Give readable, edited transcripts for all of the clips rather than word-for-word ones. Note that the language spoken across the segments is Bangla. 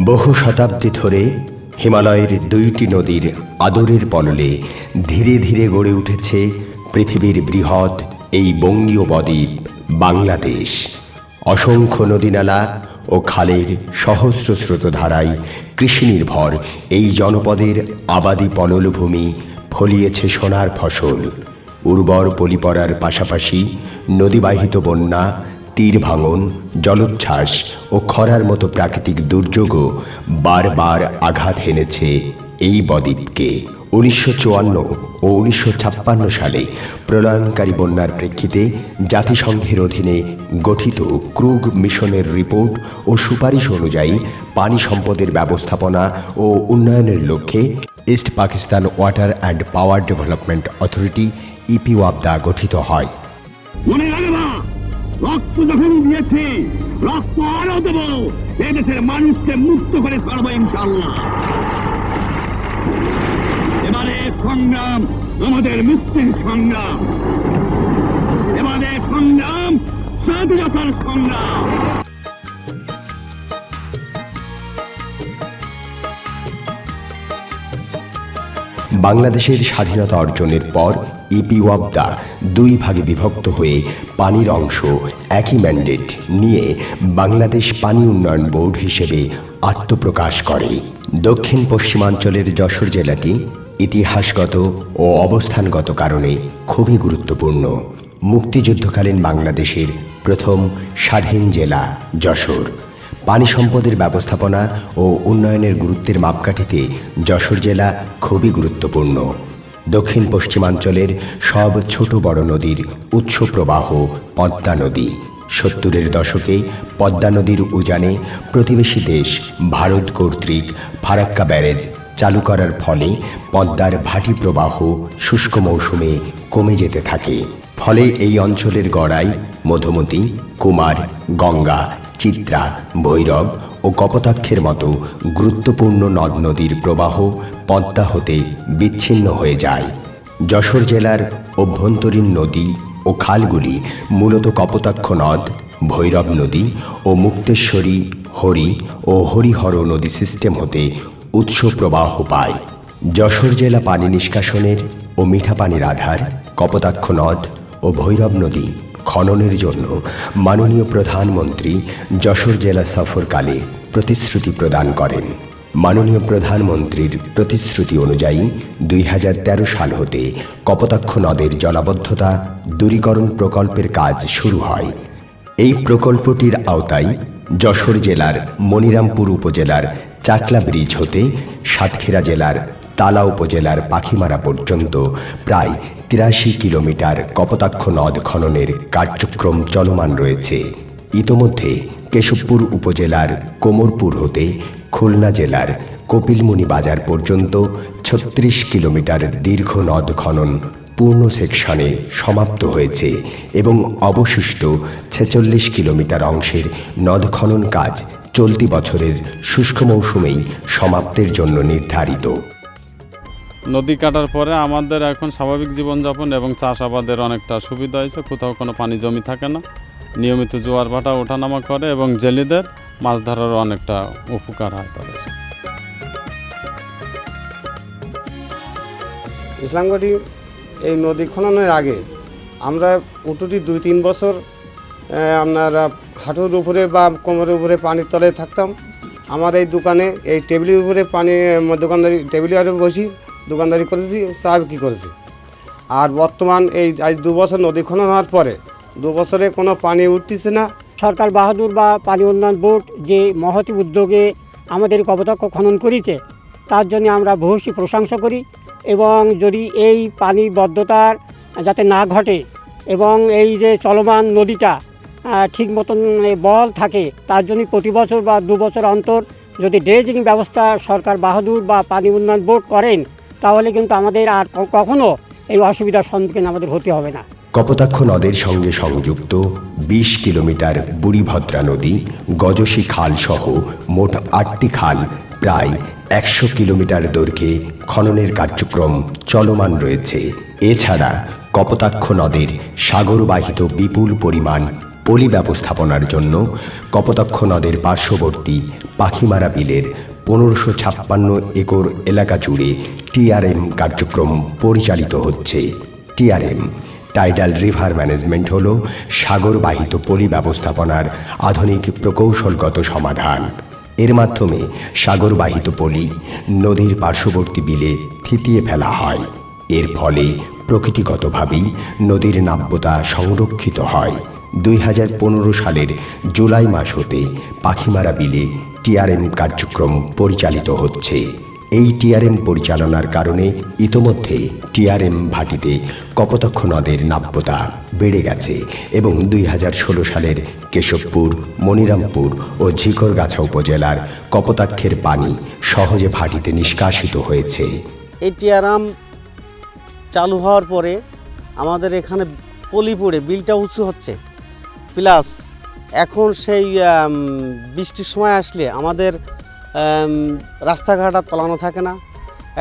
বহু শতাব্দী ধরে হিমালয়ের দুইটি নদীর আদরের পললে ধীরে ধীরে গড়ে উঠেছে পৃথিবীর বৃহৎ এই বঙ্গীয় বদ্বীপ বাংলাদেশ। অসংখ্য নদীনালা ও খালের সহস্র স্রোতধারায় কৃষিনির্ভর এই জনপদের আবাদি পললভূমি ফলিয়েছে সোনার ফসল। উর্বর পলিপরার পাশাপাশি নদীবাহিত বন্যা, তীর ভাঙন, জলোচ্ছ্বাস ও খরার মতো প্রাকৃতিক দুর্যোগও বারবার আঘাত হেনেছে এই বদ্বীপকে। 1954 ও 1956 সালে প্রলয়ঙ্কারী বন্যার প্রেক্ষিতে জাতিসংঘের অধীনে গঠিত ক্রুগ মিশনের রিপোর্ট ও সুপারিশ অনুযায়ী পানি সম্পদের ব্যবস্থাপনা ও উন্নয়নের লক্ষ্যে east Pakistan water and power development authority ইপিওয়াবদা গঠিত হয়। রক্ত যখন দিয়েছি, রক্ত আরো দেব, এদেশের মানুষকে মুক্ত করে ছাড়বো ইনশাআল্লাহ। এবারে সংগ্রাম আমাদের মুক্তির সংগ্রাম, এবারে সংগ্রাম স্বাধীনতার সংগ্রাম। বাংলাদেশের স্বাধীনতা অর্জনের পর ইপিওয়াবদা দুই ভাগে বিভক্ত হয়ে পানির অংশ একই ম্যান্ডেট নিয়ে বাংলাদেশ পানি উন্নয়ন বোর্ড হিসেবে আত্মপ্রকাশ করে। দক্ষিণ পশ্চিমাঞ্চলের যশোর জেলাটি ইতিহাসগত ও অবস্থানগত কারণে খুবই গুরুত্বপূর্ণ। মুক্তিযুদ্ধকালীন বাংলাদেশের প্রথম স্বাধীন জেলা যশোর। পানি সম্পদের ব্যবস্থাপনা ও উন্নয়নের গুরুত্বের মাপকাঠিতে যশোর জেলা খুবই গুরুত্বপূর্ণ। দক্ষিণ পশ্চিমাঞ্চলের সব ছোট বড় নদীর উৎস প্রবাহ পদ্মা নদী। 70-এর দশকে পদ্মা নদীর উজানে প্রতিবেশী দেশ ভারত কর্তৃক ফারাক্কা ব্যারেজ চালু করার ফলে পদ্মার ভাটি প্রবাহ শুষ্ক মৌসুমে কমে যেতে থাকে। ফলে এই অঞ্চলের গড়াই মধুমতি, কুমার, গঙ্গা, চিত্রা, ভৈরব ও কপোতাক্ষের মতো গুরুত্বপূর্ণ নদ নদীর প্রবাহ পদ্মা হতে বিচ্ছিন্ন হয়ে যায়। যশোর জেলার অভ্যন্তরীণ নদী ও খালগুলি মূলত কপোতাক্ষ নদ, ভৈরব নদী ও মুক্তেশ্বরী, হরি ও হরিহর নদী সিস্টেম হতে উৎস প্রবাহ পায়। যশোর জেলা পানি নিষ্কাশনের ও মিঠা পানির আধার কপোতাক্ষ নদ ও ভৈরব নদী খননের জন্য মাননীয় প্রধানমন্ত্রী যশোর জেলা সফরকালে প্রতিশ্রুতি প্রদান করেন। মাননীয় প্রধানমন্ত্রীর প্রতিশ্রুতি অনুযায়ী 2013 সাল হতে কপোতাক্ষ নদের জলাবদ্ধতা দূরীকরণ প্রকল্পের কাজ শুরু হয়। এই প্রকল্পটির আওতায় যশোর জেলার মনিরামপুর উপজেলার চাকলা ব্রিজ হতে সাতক্ষীরা জেলার তালা উপজেলার পাখিমারা পর্যন্ত প্রায় 83 কিলোমিটার কপোতাক্ষ নদ খননের কার্যক্রম চলমান রয়েছে। ইতোমধ্যে কেশবপুর উপজেলার কোমরপুর হতে খুলনা জেলার কপিলমুনি বাজার পর্যন্ত 36 কিলোমিটার দীর্ঘ নদ খনন পূর্ণ সেকশনে সমাপ্ত হয়েছে এবং অবশিষ্ট 46 কিলোমিটার অংশের নদ খনন কাজ চলতি বছরের শুষ্ক মৌসুমেই সমাপ্তির জন্য নির্ধারিত। নদী কাটার পরে আমাদের এখন স্বাভাবিক জীবনযাপন এবং চাষাবাদের অনেকটা সুবিধা হয়েছে। কোথাও কোনো পানি জমি থাকে না, নিয়মিত জোয়ার ভাটা ওঠানামা করে এবং জেলেদের মাছ ধরারও অনেকটা উপকার হয় তাদের। ইসলামগড়ি এই নদী খননের আগে আমরা উটুটি 2-3 বছর আপনার হাঁটুর উপরে বা কোমরের উপরে পানির তলায় থাকতাম। আমার এই দোকানে এই টেবিলের উপরে পানি দোকানদারি টেবিলে বসি দোকানদারি করেছি, চা বিক্রি করেছি। আর বর্তমান এই আজ 2 বছর নদী খনন হওয়ার পরে 2 বছরে কোনো পানি উঠতেছে না। সরকার বাহাদুর বা পানি উন্নয়ন বোর্ড যে মহতি উদ্যোগে আমাদের কপোতাক্ষ খনন করেছে তার জন্য আমরা ভূয়সী প্রশংসা করি এবং যদি এই পানি বদ্ধতার যাতে না ঘটে এবং এই যে চলমান নদীটা ঠিক মতন বল থাকে তার জন্য প্রতি বছর বা 2 বছর অন্তর যদি ড্রেজিং ব্যবস্থা সরকার বাহাদুর বা পানি উন্নয়ন বোর্ড করেন তাহলে কিন্তু আমাদের আর কখনো এই অসুবিধার সম্মুখীন আমাদের হতে হবে না। কপোতাক্ষ নদের সঙ্গে সংযুক্ত 20 কিলোমিটার বুড়িভদ্রা নদী, গজসী খাল সহ মোট 8টি খাল প্রায় 100 কিলোমিটার দৈর্ঘ্যে খননের কার্যক্রম চলমান রয়েছে। এছাড়া কপোতাক্ষ নদের সাগরবাহিত বিপুল পরিমাণ পলি ব্যবস্থাপনার জন্য কপোতাক্ষ নদের পার্শ্ববর্তী পাখিমারা বিলের 1556 একর এলাকা জুড়ে টিআরএম কার্যক্রম পরিচালিত হচ্ছে। টিআরএম টাইডাল রিভার ম্যানেজমেন্ট হল সাগরবাহিত পলি ব্যবস্থাপনার আধুনিক প্রকৌশলগত সমাধান। এর মাধ্যমে সাগরবাহিত পলি নদীর পার্শ্ববর্তী বিলে থিতিয়ে ফেলা হয়। এর ফলে প্রকৃতিগতভাবেই নদীর নাব্যতা সংরক্ষিত হয়। 2015 সালের জুলাই মাস হতে পাখিমারা বিলে টিআরএম কার্যক্রম পরিচালিত হচ্ছে। এই টিআরএম পরিচালনার কারণে ইতোমধ্যে টিআরএম ভাটিতে কপোতাক্ষ নদের নাব্যতা বেড়ে গেছে এবং 2016 সালের কেশবপুর, মনিরামপুর ও ঝিকরগাছা উপজেলার কপোতাক্ষের পানি সহজে ভাটিতে নিষ্কাশিত হয়েছে। এই টিআরএম চালু হওয়ার পরে আমাদের এখানে পলি পড়ে বিলটা উঁচু হচ্ছে, প্লাস এখন সেই বৃষ্টির সময় আসলে আমাদের রাস্তাঘাট আর তলানো থাকে না,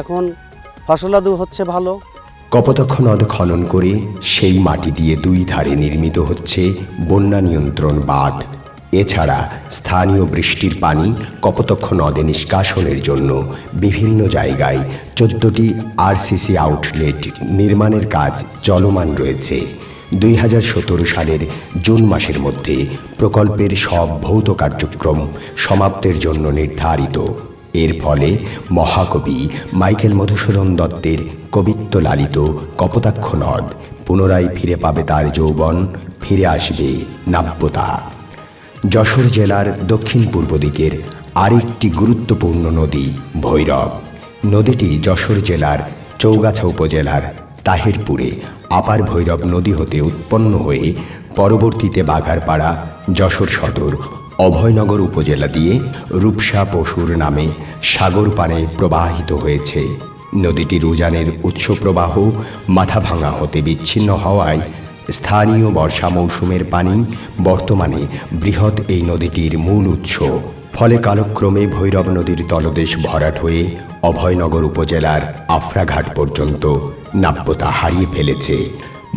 এখন ফসলাদু হচ্ছে ভালো। কপোতাক্ষ নদ খনন করে সেই মাটি দিয়ে দুই ধারে নির্মিত হচ্ছে বন্যা নিয়ন্ত্রণ বাঁধ। এছাড়া স্থানীয় বৃষ্টির পানি কপোতাক্ষ নদে নিষ্কাশনের জন্য বিভিন্ন জায়গায় 14টি আরসিসি আউটলেট নির্মাণের কাজ চলমান রয়েছে। 2017 সালের জুন মাসের মধ্যে প্রকল্পের সব ভৌত কার্যক্রম সমাপ্তের জন্য নির্ধারিত। এর ফলে মহাকবি মাইকেল মধুসূদন দত্তের কবিত্ব লালিত কপোতাক্ষ নদ পুনরায় ফিরে পাবে তার যৌবন, ফিরে আসবে নাব্যতা। যশোর জেলার দক্ষিণ পূর্ব দিকের আরেকটি গুরুত্বপূর্ণ নদী ভৈরব। নদীটি যশোর জেলার চৌগাছা উপজেলার তাহিরপুরে আপার ভৈরব নদী হতে উৎপন্ন হয়ে পরবর্তীতে বাঘারপাড়া, যশোর সদর, অভয়নগর উপজেলা দিয়ে রূপসা পশুর নামে সাগর পানে প্রবাহিত হয়েছে। নদীটির উজানের উৎস প্রবাহ মাথাভাঙা হতে বিচ্ছিন্ন হওয়ায় স্থানীয় বর্ষা মৌসুমের পানি বর্তমানে বৃহৎ এই নদীটির মূল উৎস। ফলে কালক্রমে ভৈরব নদীর তলদেশ ভরাট হয়ে অভয়নগর উপজেলার আফরাঘাট পর্যন্ত নাব্যতা হারিয়ে ফেলেছে।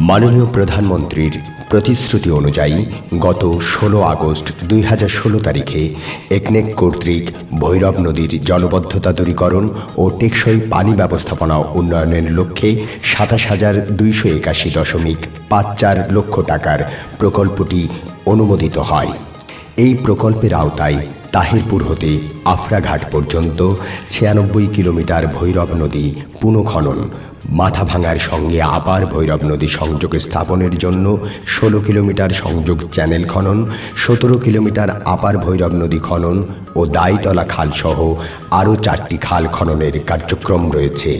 মাননীয় প্রধানমন্ত্রীর প্রতিশ্রুতি অনুযায়ী গত 16 আগস্ট 2016 তারিখে একনেক কর্তৃক ভৈরব নদীর জলবদ্ধতা দূরীকরণ ও টেকসই পানি ব্যবস্থাপনা উন্নয়নের লক্ষ্যে 27,281.54 লক্ষ টাকার প্রকল্পটি অনুমোদিত হয়। এই প্রকল্পের আওতায় তাহিরপুর হতে আফরাঘাট পর্যন্ত 96 কিলোমিটার ভৈরব নদী পুনঃখনন, মাথাভাঙার সঙ্গে আপার ভৈরব নদী সংযোগ স্থাপনের জন্য 16 কিলোমিটার সংযোগ চ্যানেল খনন, 17 কিলোমিটার আপার ভৈরব নদী খনন ও দাইতলা খালসহ আরও 4টি খাল খননের কার্যক্রম রয়েছে।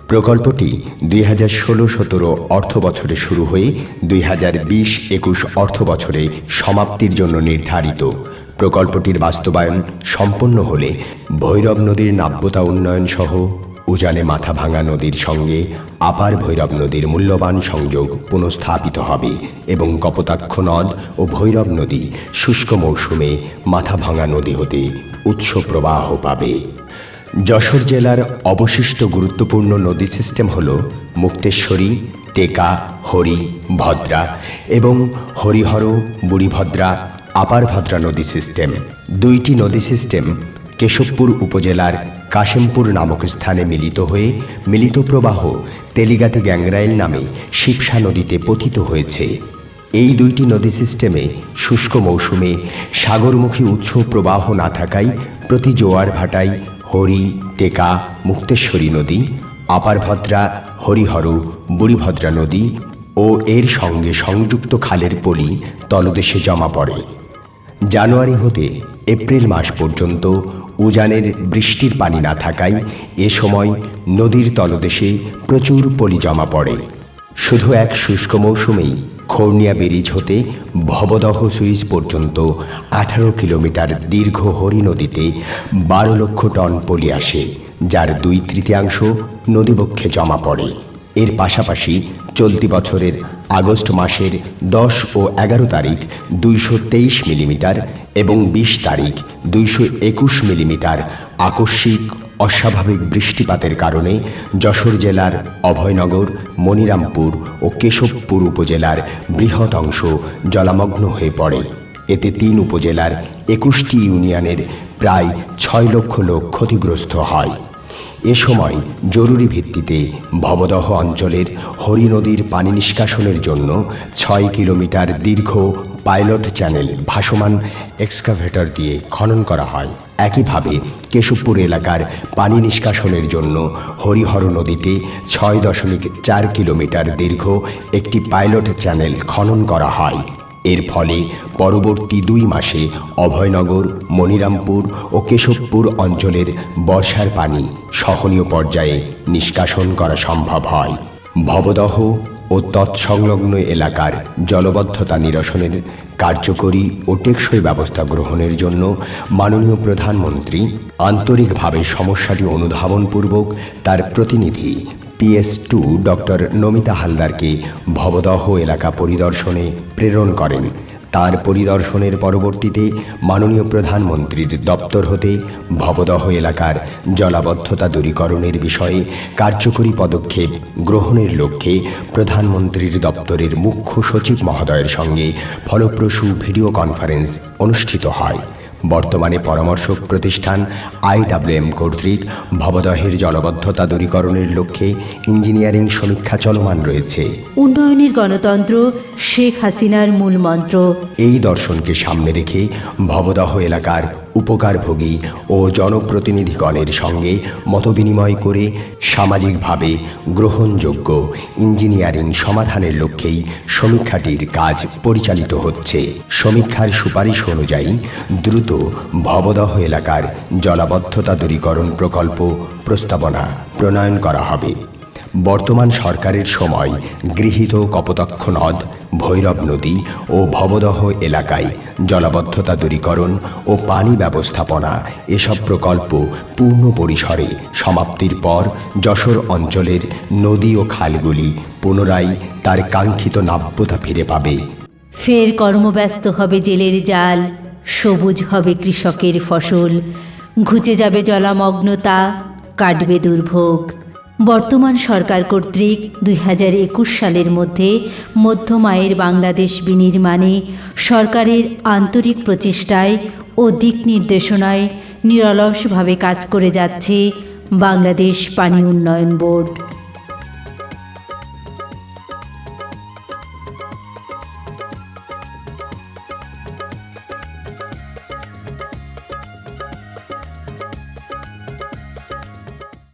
প্রকল্পটি 2016-17 অর্থ বছরে শুরু হয়ে 2020-21 অর্থ বছরে সমাপ্তির জন্য নির্ধারিত। প্রকল্পটির বাস্তবায়ন সম্পন্ন হলে ভৈরব নদীর নাব্যতা উন্নয়ন সহ উজানে মাথাভাঙা নদীর সঙ্গে আপার ভৈরব নদীর মূল্যবান সংযোগ পুনঃস্থাপিত হবে এবং কপোতাক্ষ নদ ও ভৈরব নদী শুষ্ক মৌসুমে মাথাভাঙা নদী হতে উৎস প্রবাহ পাবে। যশোর জেলার অবশিষ্ট গুরুত্বপূর্ণ নদী সিস্টেম হল মুক্তেশ্বরী, টেকা, হরি, ভদ্রা এবং হরিহর, বুড়িভদ্রা, আপার ভদ্রা নদী সিস্টেম। দুইটি নদী সিস্টেম কেশবপুর উপজেলার কাশেমপুর নামক স্থানে মিলিত হয়ে মিলিত প্রবাহ তেলিগাতি গ্যাংরাইল নামে শিবসা নদীতে পতিত হয়েছে। এই দুইটি নদী সিস্টেমে শুষ্ক মৌসুমে সাগরমুখী উৎস প্রবাহ না থাকায় প্রতি জোয়ার ভাটায় হরি, টেকা, মুক্তেশ্বরী নদী, আপার ভদ্রা, হরিহর, বুড়িভদ্রা নদী ও এর সঙ্গে সংযুক্ত খালের পলি তলদেশে জমা পড়ে। জানুয়ারি হতে এপ্রিল মাস পর্যন্ত উজানের বৃষ্টির পানি না থাকায় এ সময় নদীর তলদেশে প্রচুর পলি জমা পড়ে। শুধু এক শুষ্ক মৌসুমেই খোর্নিয়া ব্রিজ হতে ভবদহ সুইচ পর্যন্ত 18 কিলোমিটার দীর্ঘ হরি নদীতে 12 লক্ষ টন পলি আসে, যার 2/3 নদীবক্ষে জমা পড়ে। এর পাশাপাশি চলতি বছরের আগস্ট মাসের 10 ও 11 তারিখ 223 মিলিমিটার এবং 20 তারিখ 221 মিলিমিটার আকস্মিক অস্বাভাবিক বৃষ্টিপাতের কারণে যশোর জেলার অভয়নগর, মনিরামপুর ও কেশবপুর উপজেলার বৃহৎ অংশ জলামগ্ন হয়ে পড়ে। এতে 3 উপজেলার 21টি ইউনিয়নের প্রায় 6 লক্ষ লোক ক্ষতিগ্রস্ত হয়। এ সময় জরুরি ভিত্তিতে ভবদহ অঞ্চলের হরি নদীর পানি নিষ্কাশনের জন্য 6 কিলোমিটার দীর্ঘ পাইলট চ্যানেল ভাসমান এক্সকাভেটর দিয়ে খনন করা হয়। একইভাবে কেশবপুর এলাকার পানি নিষ্কাশনের জন্য হরিহর নদীতে 6.4 কিলোমিটার দীর্ঘ একটি পাইলট চ্যানেল খনন করা হয়। এর ফলে পরবর্তী 2 মাসে অভয়নগর, মনিরামপুর ও কেশবপুর অঞ্চলের বর্ষার পানি সহনীয় পর্যায়ে নিষ্কাশন করা সম্ভব হয়। ভবদহ ও তৎসংলগ্ন এলাকার জলবদ্ধতা নিরসনের কার্যকরী ও টেকসই ব্যবস্থা গ্রহণের জন্য মাননীয় প্রধানমন্ত্রী আন্তরিকভাবে সমস্যাটি অনুধাবনপূর্বক তার প্রতিনিধি PS2 ডক্টর নমিতা হালদারকে ভবদহ এলাকা পরিদর্শনে প্রেরণ করেন। তার পরিদর্শনের পরবর্তীতে মাননীয় প্রধানমন্ত্রীর দপ্তর হতে ভবদহ এলাকার জলাবদ্ধতা দূরীকরণের বিষয়ে কার্যকরী পদক্ষেপ গ্রহণের লক্ষ্যে প্রধানমন্ত্রীর দপ্তরের মুখ্য সচিব মহোদয়ের সঙ্গে ফলপ্রসূ ভিডিও কনফারেন্স অনুষ্ঠিত হয়। বর্তমানে পরামর্শক প্রতিষ্ঠান IWM কর্তৃক ভবদহের জলবদ্ধতা দূরীকরণের লক্ষ্যে ইঞ্জিনিয়ারিং সমীক্ষা চলমান রয়েছে। উন্নয়নের গণতন্ত্র শেখ হাসিনার মূল মন্ত্র। এই দর্শনকে সামনে রেখে ভবদহ এলাকার উপকারভোগী ও জনপ্রতিনিধিগণের সঙ্গে মতবিনিময় করে সামাজিকভাবে গ্রহণযোগ্য ইঞ্জিনিয়ারিং সমাধানের লক্ষ্যেই সমীক্ষাটির কাজ পরিচালিত হচ্ছে। সমীক্ষার সুপারিশ অনুযায়ী দ্রুত ভবদহ এলাকার জলাবদ্ধতা দূরীকরণ প্রকল্প প্রস্তাবনা প্রণয়ন করা হবে। বর্তমান সরকারের সময় গৃহীত কপোতাক্ষ নদ, ভৈরব নদী ও ভবদহ এলাকায় জলাবদ্ধতা দূরীকরণ ও পানি ব্যবস্থাপনা এসব প্রকল্প পূর্ণ পরিসরে সমাপ্তির পর যশোর অঞ্চলের নদী ও খালগুলি পুনরায় তার কাঙ্ক্ষিত নাব্যতা ফিরে পাবে। ফের কর্মব্যস্ত হবে জেলের জাল, সবুজ হবে কৃষকের ফসল, ঘুচে যাবে জলামগ্নতা, কাটবে দুর্ভোগ। বর্তমান সরকার কর্তৃক 2021 সালের মধ্যে মধ্যম আয়ের বাংলাদেশ বিনির্মাণে সরকারের আন্তরিক প্রচেষ্টায় ও দিক নির্দেশনায় নিরলসভাবে কাজ করে যাচ্ছে বাংলাদেশ পানি উন্নয়ন বোর্ড।